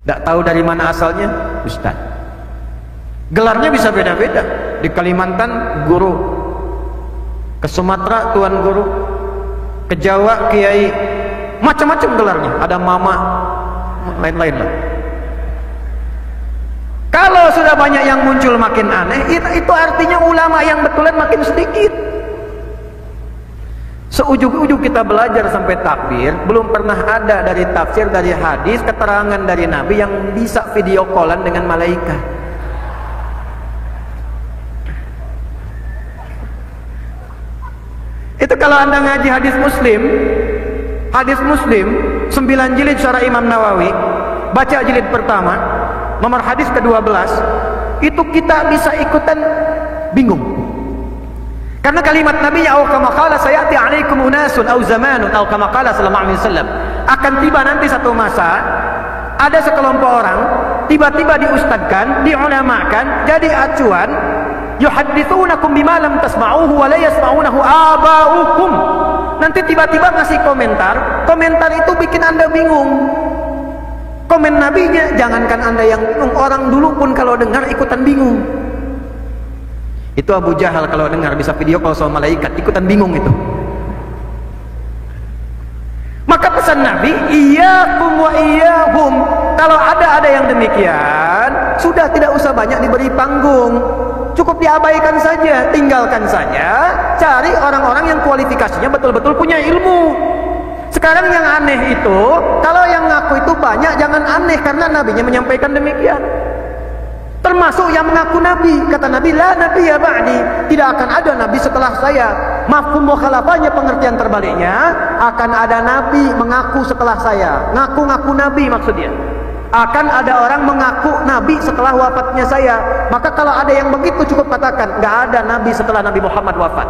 Tidak tahu dari mana asalnya, ustaz. Gelarnya bisa beda-beda. Di Kalimantan guru, ke Sumatera tuan guru, ke Jawa kiai, macam-macam gelarnya. Ada mama, lain-lain lah. Kalau sudah banyak yang muncul makin aneh, itu artinya ulama yang betulan makin sedikit. Seujug-ujug kita belajar sampai takbir, belum pernah ada dari tafsir, dari hadis, keterangan dari Nabi yang bisa video callan dengan malaikat. Itu kalau anda ngaji hadis Muslim 9 jilid syarah Imam Nawawi, baca jilid pertama, nomor hadis ke-12, itu kita bisa ikutan bingung. Karena kalimat Nabi ya kama qala sayati alaikum unasun au zamanun au kama qala sallallahu alaihi wasallam, akan tiba nanti satu masa ada sekelompok orang tiba-tiba diustadkan, diulamakan, jadi acuan, yuhadditsunakum bima lam tasma'uhu wa la yasma'unahu aba'ukum. Nanti tiba-tiba ngasih komentar itu bikin anda bingung. Komen nabinya, jangankan anda yang bingung, orang dulu pun kalau dengar ikutan bingung. Itu Abu Jahal kalau dengar bisa video call sama malaikat, ikutan bingung itu. Maka pesan Nabi, iyyakum wa iyyahum, kalau ada yang demikian, sudah tidak usah banyak diberi panggung, cukup diabaikan saja, tinggalkan saja, cari orang-orang yang kualifikasinya betul-betul punya ilmu. Sekarang yang aneh itu, kalau yang ngaku itu banyak, jangan aneh karena nabinya menyampaikan demikian. Termasuk yang mengaku nabi, kata Nabi, la nabi ya ba'di, tidak akan ada nabi setelah saya. Mafhum mukhalafahnya, pengertian terbaliknya, akan ada nabi mengaku setelah saya. Ngaku-ngaku nabi maksudnya. Akan ada orang mengaku nabi setelah wafatnya saya. Maka kalau ada yang begitu cukup katakan, nggak ada nabi setelah Nabi Muhammad wafat.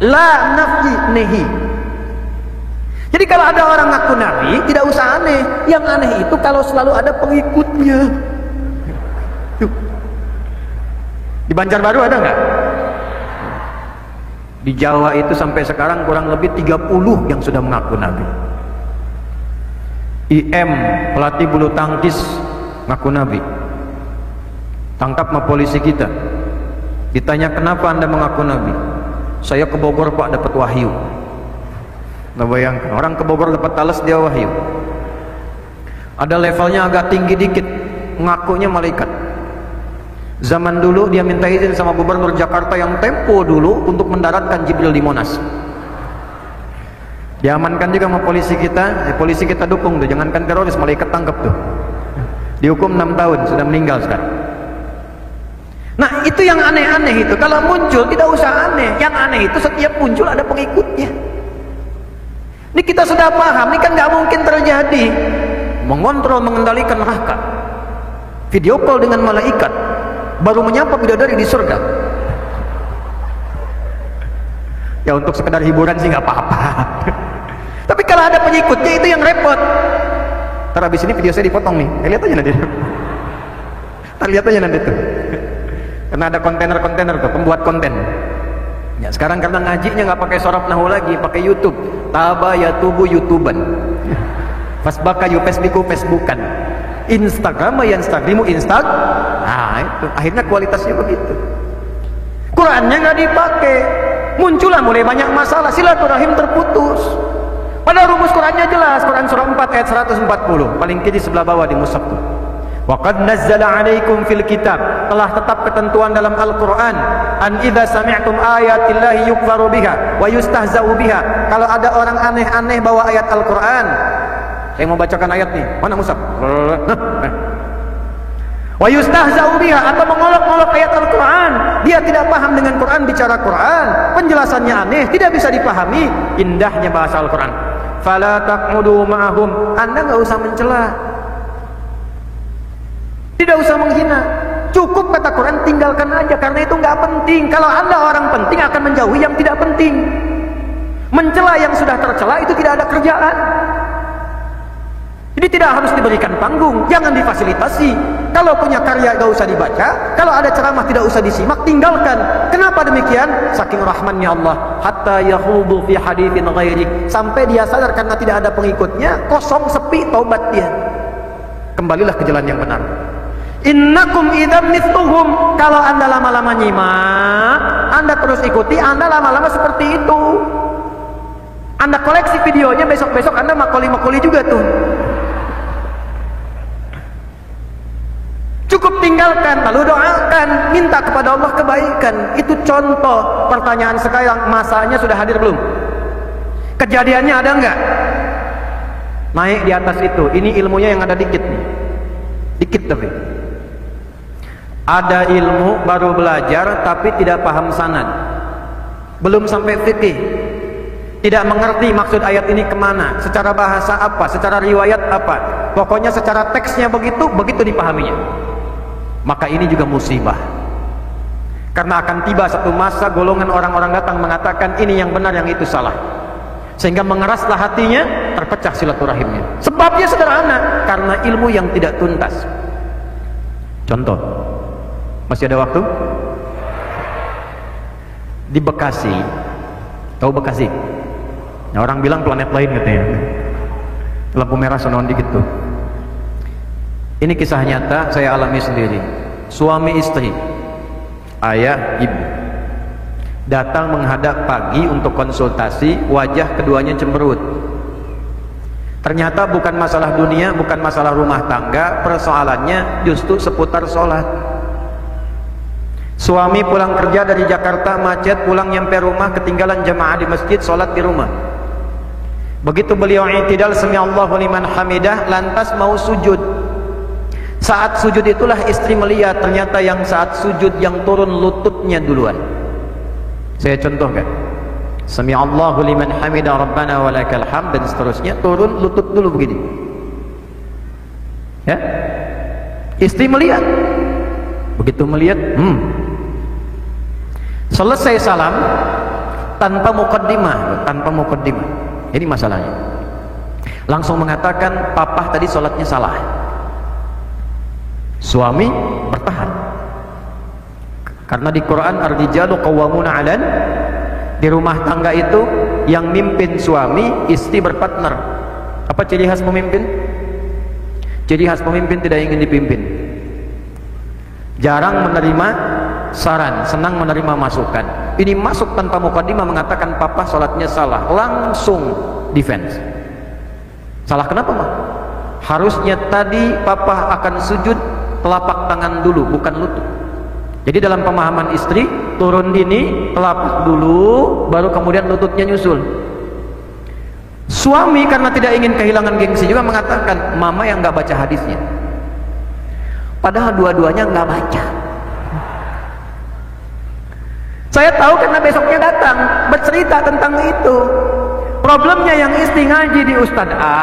La nafi nehi. Jadi kalau ada orang ngaku nabi, tidak usah aneh. Yang aneh itu kalau selalu ada pengikutnya. Di Banjarbaru ada nggak? Di Jawa itu sampai sekarang kurang lebih 30 yang sudah mengaku nabi. IM, pelatih bulu tangkis, ngaku nabi. Tangkap sama polisi kita. Ditanya, kenapa anda mengaku nabi? Saya ke Bogor pak, dapat wahyu. Nggak bayangkan, orang ke Bogor dapat talas, dia wahyu. Ada levelnya agak tinggi dikit, ngakunya malaikat. Zaman dulu dia minta izin sama gubernur Jakarta yang tempo dulu untuk mendaratkan Jibril di Monas. Diamankan juga sama polisi kita dukung tuh, jangankan teroris, malaikat tangkap tuh. Dihukum 6 tahun, sudah meninggal sekarang. Nah itu yang aneh-aneh itu, kalau muncul tidak usah aneh. Yang aneh itu setiap muncul ada pengikutnya. Ini kita sudah paham, ini kan nggak mungkin terjadi. Mengontrol, mengendalikan neraka, video call dengan malaikat, baru menyapa bidadari di surga. Ya untuk sekedar hiburan sih nggak apa-apa. Tapi kalau ada pengikutnya itu yang repot. Ntar habis ini video saya dipotong nih, lihat aja nanti. Lihat aja nanti tuh. Karena ada kontainer tuh, pembuat konten. Ya sekarang karena ngajinya nggak pakai sorab nahu lagi, pakai YouTube. Taba ya tubu YouTuban. Fasbaka yu Facebookan. Instagram ya Instagramu Instag. Nah itu akhirnya kualitasnya begitu. Qurannya nggak dipakai, muncullah mulai banyak masalah, silaturahim terputus. Padahal rumus Qurannya jelas, Quran surah 4 ayat 140, paling kiri sebelah bawah di mushaf tuh. Wa qad nazzala 'alaikum fil kitab, telah tetap ketentuan dalam Al-Qur'an, an idza sami'tum ayatillahi yukfaru biha wa yustahza'u biha. Kalau ada orang aneh-aneh bawa ayat Al-Qur'an, saya mau bacakan ayat nih, mana mushaf? Wa yustahza'u biha, atau mengolok-olok ayat Al-Qur'an, dia tidak paham dengan Quran, bicara Quran, penjelasannya aneh, tidak bisa dipahami indahnya bahasa Al-Qur'an. Fala taq'udu ma'ahum, anda nggak usah mencela, tidak usah menghina, cukup kata Quran tinggalkan aja, karena itu nggak penting. Kalau anda orang penting akan menjauhi yang tidak penting. Mencela yang sudah tercela itu tidak ada kerjaan. Jadi tidak harus diberikan panggung, jangan difasilitasi. Kalau punya karya gak usah dibaca, kalau ada ceramah tidak usah disimak, tinggalkan. Kenapa demikian? Saking rahmannya Allah, hatta yahudu fi haditsin ghairi, sampai dia sadar karena tidak ada pengikutnya, kosong, sepi, taubat dia. Kembalilah ke jalan yang benar. Innakum idzam mithluhum. Kalau Anda lama-lama nyimak, Anda terus ikuti, Anda lama-lama seperti itu. Anda koleksi videonya, besok-besok Anda makoli-makoli juga tuh. Cukup tinggalkan, lalu doakan, minta kepada Allah kebaikan. Itu contoh. Pertanyaan sekarang, masanya sudah hadir belum? Kejadiannya ada enggak? Naik di atas itu. Ini ilmunya yang ada dikit nih. Dikit tapi. Ada ilmu baru belajar tapi tidak paham sanad. Belum sampai fikih. Tidak mengerti maksud ayat ini kemana, secara bahasa apa, secara riwayat apa. Pokoknya secara teksnya begitu dipahaminya. Maka ini juga musibah. Karena akan tiba satu masa golongan orang-orang datang mengatakan ini yang benar, yang itu salah. Sehingga mengeraslah hatinya, terpecah silaturahimnya. Sebabnya sederhana, karena ilmu yang tidak tuntas. Contoh, masih ada waktu? Di Bekasi, tahu Bekasi? Nah, orang bilang planet lain katanya. Lampu merah sonon dikit tuh. Ini kisah nyata, saya alami sendiri. Suami istri, ayah, ibu, datang menghadap pagi untuk konsultasi. Wajah keduanya cemberut. Ternyata bukan masalah dunia, bukan masalah rumah tangga. Persoalannya justru seputar sholat. Suami pulang kerja dari Jakarta, macet, pulang nyampe rumah, ketinggalan jamaah di masjid, sholat di rumah. Begitu beliau i'tidal sami'allahu liman hamidah, lantas mau sujud. Saat sujud itulah istri melihat ternyata yang saat sujud yang turun lututnya duluan. Saya contohkan. Sami'allahu liman hamidah rabbana walakal hamd, dan seterusnya, turun lutut dulu begini. Ya. Istri melihat. Begitu melihat, selesai salam tanpa muqaddimah, Ini masalahnya. Langsung mengatakan, papa tadi sholatnya salah. Suami bertahan. Karena di Quran ar-rijalu qawwamuna 'alan, di rumah tangga itu yang mimpin suami, istri berpartner. Apa ciri khas pemimpin? Ciri khas pemimpin tidak ingin dipimpin. Jarang menerima saran, senang menerima masukan. Ini masuk tanpa mukaddimah mengatakan papa sholatnya salah, langsung defense. Salah kenapa, Mak? Harusnya tadi papa akan sujud telapak tangan dulu, bukan lutut. Jadi dalam pemahaman istri, turun dini, telapak dulu, baru kemudian lututnya nyusul. Suami karena tidak ingin kehilangan gengsi juga mengatakan, mama yang nggak baca hadisnya. Padahal dua-duanya nggak baca. Saya tahu karena besoknya datang bercerita tentang itu. Problemnya yang istri ngaji di Ustadz A,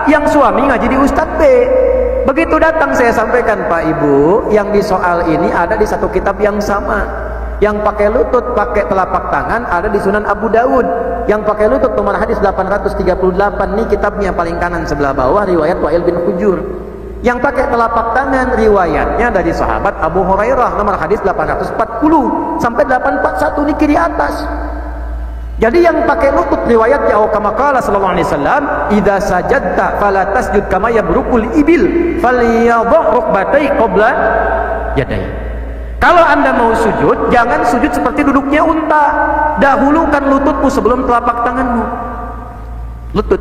yang suami ngaji di Ustadz B. Begitu datang saya sampaikan, Pak Ibu, yang di soal ini ada di satu kitab yang sama. Yang pakai lutut, pakai telapak tangan ada di Sunan Abu Dawud. Yang pakai lutut nomor hadis 838, nih kitabnya paling kanan sebelah bawah, riwayat Wa'il bin Hujur. Yang pakai telapak tangan riwayatnya dari sahabat Abu Hurairah, nomor hadis 840 sampai 841, ini kiri atas. Jadi yang pakai lutut riwayatnya kama qala sallallahu alaihi wasallam, idza sajadta fala tasjud kama yabrukul ibil falyadh rukbatai qabla yadai. Kalau Anda mau sujud, jangan sujud seperti duduknya unta. Dahulukan lututmu sebelum telapak tanganmu. Lutut.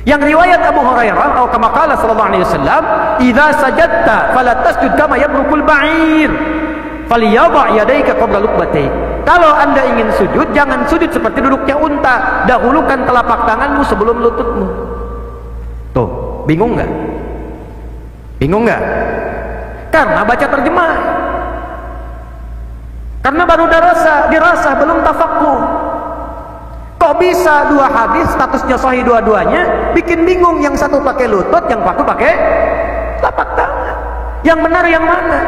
Yang riwayat Abu Hurairah kama qala sallallahu alaihi wasallam, idza sajadta fala tasjud kama yabrukul ba'ir falyadh yadayka qabla rukbatai. Kalau Anda ingin sujud, jangan sujud seperti duduknya unta. Dahulukan telapak tanganmu sebelum lututmu. Tuh, bingung nggak? Bingung nggak? Karena baca terjemah. Karena baru dirasa belum tafaqquh. Kok bisa dua hadis statusnya sahih dua-duanya? Bikin bingung, yang satu pakai lutut, yang satu pakai telapak tangan. Yang benar yang mana?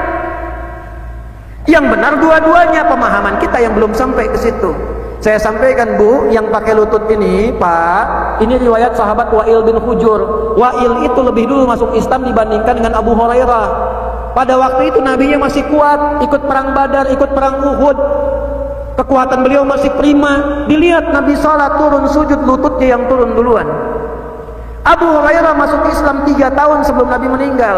Yang benar dua-duanya. Pemahaman kita yang belum sampai ke situ. Saya sampaikan, Bu, yang pakai lutut ini, Pak, ini riwayat sahabat Wa'il bin Hujur. Wa'il itu lebih dulu masuk Islam dibandingkan dengan Abu Hurairah. Pada waktu itu nabinya masih kuat, ikut perang Badar, ikut perang Uhud. Kekuatan beliau masih prima. Dilihat Nabi salat turun sujud, lututnya yang turun duluan. Abu Hurairah masuk Islam 3 tahun sebelum Nabi meninggal.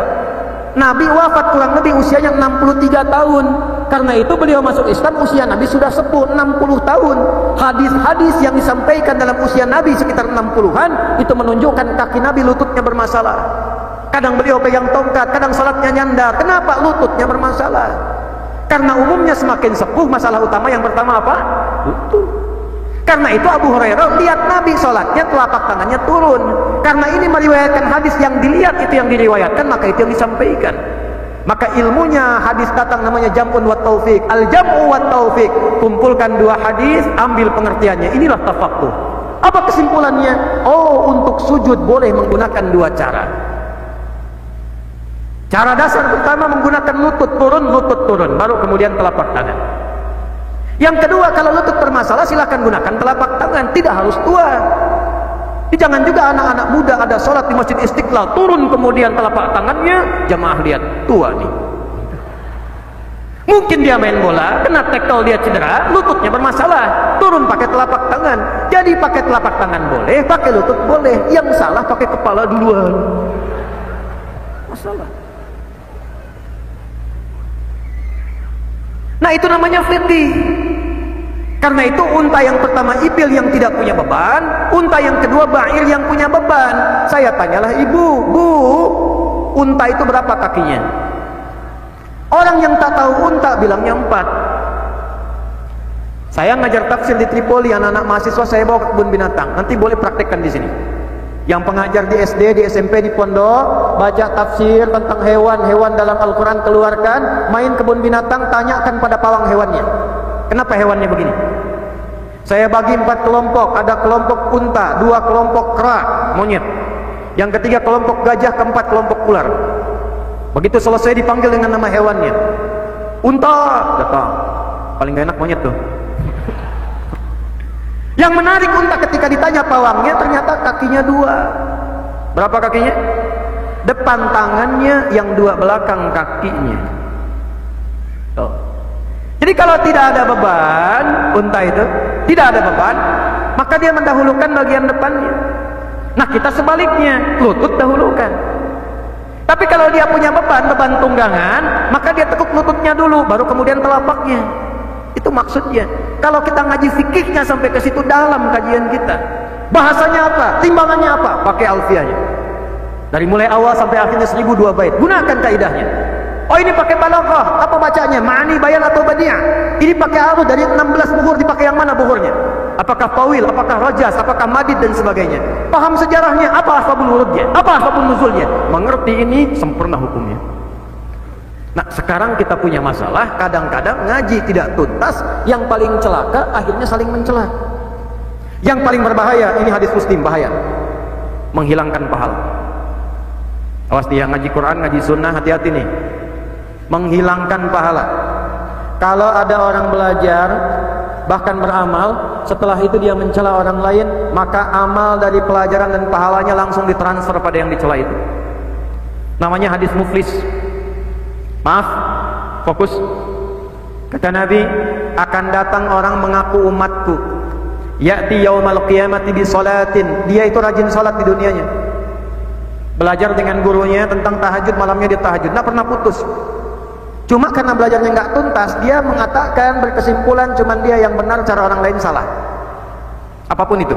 Nabi wafat kurang lebih usianya 63 tahun. Karena itu beliau masuk Islam usia Nabi sudah sepuh 60 tahun. Hadis-hadis yang disampaikan dalam usia Nabi sekitar 60-an itu menunjukkan kaki Nabi lututnya bermasalah. Kadang beliau pegang tongkat, kadang salatnya nyandar. Kenapa lututnya bermasalah? Karena umumnya semakin sepuh masalah utama yang pertama apa? Lutut. Karena itu Abu Hurairah lihat Nabi sholatnya telapak tangannya turun. Karena ini meriwayatkan hadis yang dilihat itu yang diriwayatkan, maka itu yang disampaikan. Maka ilmunya hadis datang namanya jam'un wa taufiq. Al-jam'u wa taufiq, kumpulkan 2 hadis, ambil pengertiannya. Inilah tafaqquh. Apa kesimpulannya? Oh, untuk sujud boleh menggunakan 2 cara. Cara dasar pertama menggunakan lutut turun, baru kemudian telapak tangan. Yang kedua, kalau lutut bermasalah silakan gunakan telapak tangan, tidak harus tua. Jangan juga anak-anak muda ada sholat di Masjid Istiqlal, turun kemudian telapak tangannya, jamaah lihat, tua nih. Mungkin dia main bola, kena tackle dia cedera, lututnya bermasalah, turun pakai telapak tangan. Jadi pakai telapak tangan boleh, pakai lutut boleh. Yang salah pakai kepala duluan. Masalah. Nah, itu namanya fiqih. Karena itu unta yang pertama ibil yang tidak punya beban, unta yang kedua ba'ir yang punya beban. Saya tanyalah ibu, Bu, unta itu berapa kakinya? Orang yang tak tahu unta bilangnya 4. Saya ngajar tafsir di Tripoli, anak-anak mahasiswa saya bawa ke kebun binatang. Nanti boleh praktekkan di sini. Yang pengajar di SD, di SMP, di pondok, baca tafsir tentang hewan-hewan dalam Al-Quran keluarkan, main kebun binatang, tanyakan pada pawang hewannya. Kenapa hewannya begini? Saya bagi 4 kelompok. Ada kelompok unta, 2 kelompok kera, monyet. Yang ketiga kelompok gajah, keempat kelompok ular. Begitu selesai dipanggil dengan nama hewannya. Unta, datang. Paling gak enak monyet tuh. Yang menarik unta ketika ditanya pawangnya, ternyata kakinya 2. Berapa kakinya? Depan tangannya, yang 2 belakang kakinya. Tuh. Jadi kalau tidak ada beban, unta itu tidak ada beban, maka dia mendahulukan bagian depannya. Nah, kita sebaliknya, lutut dahulukan. Tapi kalau dia punya beban tunggangan, maka dia tekuk lututnya dulu, baru kemudian telapaknya. Itu maksudnya. Kalau kita ngaji fikihnya sampai ke situ dalam kajian kita. Bahasanya apa? Timbangannya apa? Pakai alfiahnya. Dari mulai awal sampai akhirnya 1002 bait. Gunakan kaidahnya. Oh, ini pakai balaghah, apa bacanya? Ma'ani, bayan atau badi'? Ini pakai arus dari 16 buhur, dipakai yang mana buhurnya? Apakah tawil, apakah rajas, apakah madid dan sebagainya? Paham sejarahnya, apa asbabul wurudnya? Apa asbabul nuzulnya? Mengerti ini sempurna hukumnya. Nah, sekarang kita punya masalah, kadang-kadang ngaji tidak tuntas, yang paling celaka akhirnya saling mencela. Yang paling berbahaya, ini hadis Muslim, bahaya. Menghilangkan pahala. Awas dia ngaji Quran, ngaji sunnah, hati-hati nih. Menghilangkan pahala. Kalau ada orang belajar bahkan beramal, setelah itu dia mencela orang lain, maka amal dari pelajaran dan pahalanya langsung ditransfer pada yang dicela itu. Namanya hadis muflis. Maaf, fokus. Kata Nabi, akan datang orang mengaku umatku, ya'ti yaumal qiyamati bi salatin. Dia itu rajin salat di dunianya, belajar dengan gurunya tentang tahajud, malamnya dia tahajud, nggak pernah putus. Cuma karena belajarnya nggak tuntas, dia mengatakan, berkesimpulan cuman dia yang benar, cara orang lain salah. Apapun itu.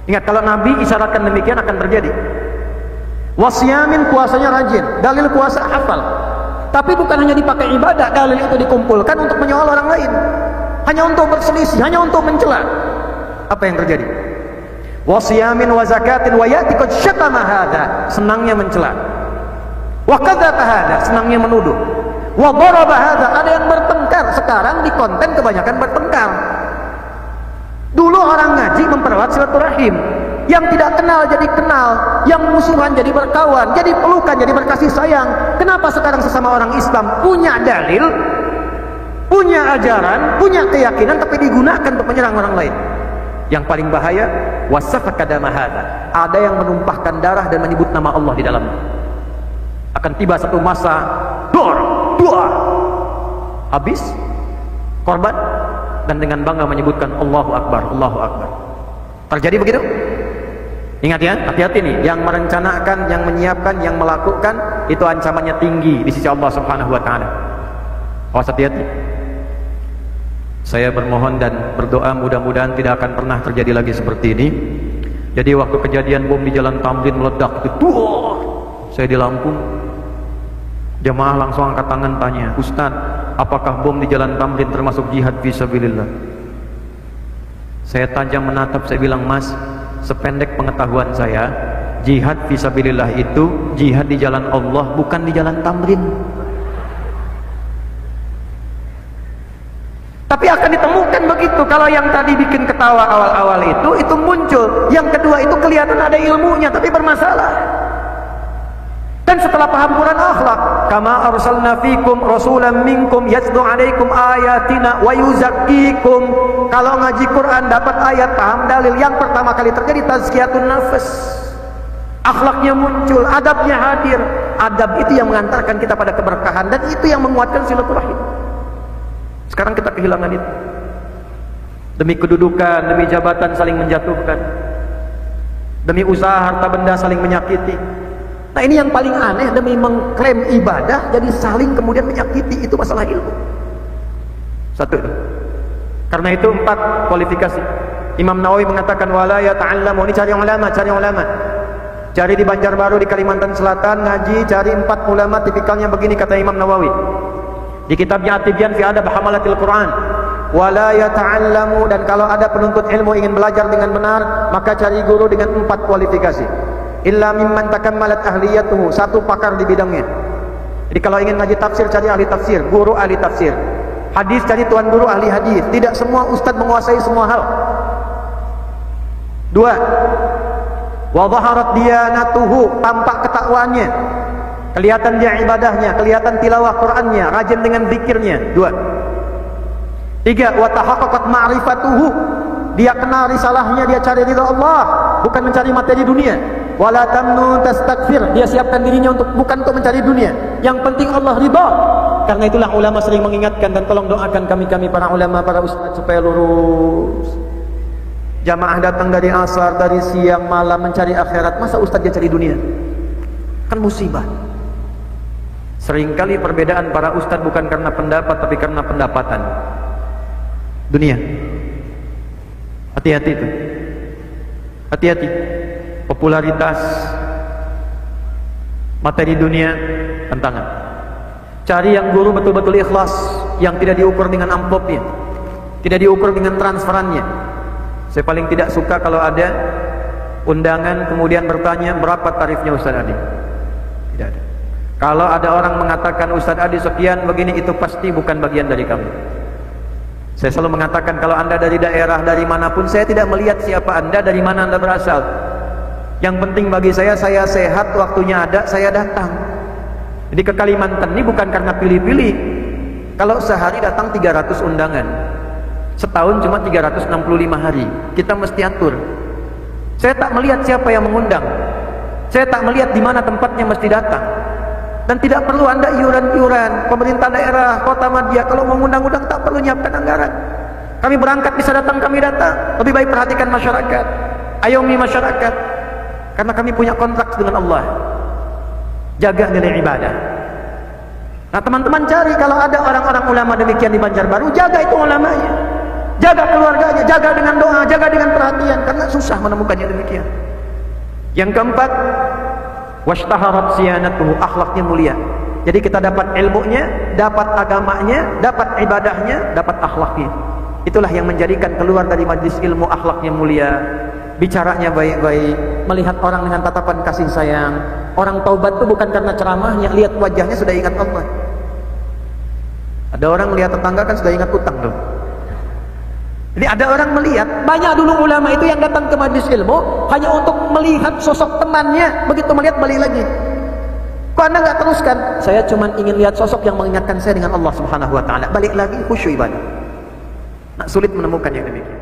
Ingat, kalau Nabi isyaratkan demikian akan terjadi. Wasyamin, puasanya rajin, dalil puasa hafal. Tapi bukan hanya dipakai ibadah, dalil itu dikumpulkan untuk menyoal orang lain, hanya untuk berselisih, hanya untuk mencela. Apa yang terjadi? Wasyamin wa zakatin wa ya'ti qad syatama hadza, senangnya mencela. Wa kadzata hadza, senangnya menuduh. Wa daraba hadza, ada yang bertengkar. Sekarang di konten kebanyakan bertengkar. Dulu orang ngaji mempererat silaturahim, yang tidak kenal jadi kenal, yang musuhan jadi berkawan, jadi pelukan, jadi berkasih sayang. Kenapa sekarang sesama orang Islam punya dalil, punya ajaran, punya keyakinan, tapi digunakan untuk menyerang orang lain? Yang paling bahaya, wasafaka dama hadza, ada yang menumpahkan darah dan menyebut nama Allah di dalamnya. Akan tiba satu masa, dua, habis korban, dan dengan bangga menyebutkan Allahu Akbar, Allahu Akbar. Terjadi begitu? Ingat ya, hati-hati nih, yang merencanakan, yang menyiapkan, yang melakukan, itu ancamannya tinggi di sisi Allah Subhanahu wa taala. Awas, hati-hati. Saya bermohon dan berdoa mudah-mudahan tidak akan pernah terjadi lagi seperti ini. Jadi waktu kejadian bom di Jalan Tamrin meledak itu, saya di Lampung. Jamaah langsung angkat tangan tanya, "Ustaz, apakah bom di Jalan Tamrin termasuk jihad fisabilillah?" Saya tajam menatap, saya bilang, "Mas, sependek pengetahuan saya, jihad fisabilillah itu jihad di jalan Allah, bukan di Jalan Tamrin." Tapi akan ditemukan begitu. Kalau yang tadi bikin ketawa awal-awal itu muncul. Yang kedua itu kelihatan ada ilmunya tapi bermasalah. Dan setelah paham Quran akhlak, kama arsalna fikum rasulan minkum yatlu alaikum ayatina wa yuzakkikum. Kalau ngaji Quran dapat ayat, paham dalil, yang pertama kali terjadi tazkiyatun nafas. Akhlaknya muncul, adabnya hadir. Adab itu yang mengantarkan kita pada keberkahan dan itu yang menguatkan silaturahim. Sekarang kita kehilangan itu. Demi kedudukan, demi jabatan saling menjatuhkan. Demi usaha harta benda saling menyakiti. Nah, ini yang paling aneh, demi mengklaim ibadah jadi saling kemudian menyakiti. Itu masalah ilmu. Satu. Karena itu 4 kualifikasi. Imam Nawawi mengatakan wala yata'allamu, ini cari ulama, cari ulama. Cari di Banjarbaru, di Kalimantan Selatan, ngaji, cari 4 ulama tipikalnya begini, kata Imam Nawawi. Di kitabnya At-Tibyan fi Adab Hamalatil Quran, wala yata'allamu, dan kalau ada penuntut ilmu ingin belajar dengan benar, maka cari guru dengan 4 kualifikasi. Illa mimman takammalat ahliyatuhu, 1 pakar di bidangnya. Jadi kalau ingin ngaji tafsir, cari ahli tafsir, guru ahli tafsir. Hadis, cari tuan guru ahli hadis. Tidak semua ustaz menguasai semua hal. 2. Wa dhaharat diyanatuhu, tampak ketakwaannya. Kelihatan dia ibadahnya, kelihatan tilawah Qur'annya, rajin dengan zikirnya. 2. 3. Wa tahaqqaqat ma'rifatuhu, dia kenal risalahnya, dia cari ridha Allah, bukan mencari materi dunia. Wala tamnun tastakfir, dia siapkan dirinya bukan untuk mencari dunia, yang penting Allah ridha. Karena itulah ulama sering mengingatkan, dan tolong doakan kami para ulama, para ustaz supaya lurus. Jamaah datang dari asar, dari siang malam mencari akhirat, masa ustaz dia cari dunia? Kan musibah. Seringkali perbedaan para ustaz bukan karena pendapat, tapi karena pendapatan. Dunia. Hati-hati itu. Hati-hati. Popularitas, materi dunia, tantangan. Cari yang guru betul-betul ikhlas, yang tidak diukur dengan amplopnya, tidak diukur dengan transferannya. Saya paling tidak suka kalau ada undangan kemudian bertanya berapa tarifnya Ustaz Adi. Tidak ada. Kalau ada orang mengatakan Ustaz Adi sekian begini, itu pasti bukan bagian dari kami. Saya selalu mengatakan kalau anda dari daerah, dari manapun, saya tidak melihat siapa anda, dari mana anda berasal. Yang penting bagi saya sehat, waktunya ada, saya datang. Jadi ke Kalimantan ini bukan karena pilih-pilih. Kalau sehari datang 300 undangan, setahun cuma 365 hari, kita mesti atur. Saya tak melihat siapa yang mengundang, saya tak melihat di mana tempatnya mesti datang. Dan tidak perlu anda iuran-iuran. Pemerintah daerah, kota Madia, kalau mengundang-undang tak perlu nyiapkan anggaran. Kami berangkat bisa datang, kami datang. Lebih baik perhatikan masyarakat, ayomi masyarakat. Karena kami punya kontrak dengan Allah. Jaga nilai ibadah. Nah, teman-teman cari kalau ada orang-orang ulama demikian di Banjarbaru, jaga itu ulamanya. Jaga keluarganya, jaga dengan doa, jaga dengan perhatian, karena susah menemukannya demikian. Yang keempat, washtaharat siyanatuhu, akhlaknya mulia. Jadi kita dapat ilmunya, dapat agamanya, dapat ibadahnya, dapat akhlaknya. Itulah yang menjadikan keluar dari majlis ilmu akhlaknya mulia, bicaranya baik-baik, melihat orang dengan tatapan kasih sayang. Orang taubat itu bukan karena ceramahnya, lihat wajahnya sudah ingat Allah. Ada orang melihat tetangga kan sudah ingat utang tuh. Jadi ada orang melihat, banyak dulu ulama itu yang datang ke majlis ilmu hanya untuk melihat sosok temannya, begitu melihat balik lagi. Kok anda nggak teruskan? Saya cuma ingin lihat sosok yang mengingatkan saya dengan Allah Subhanahu Wa Taala. Balik lagi khusyuk ibadah. Nah, sulit menemukan yang demikian.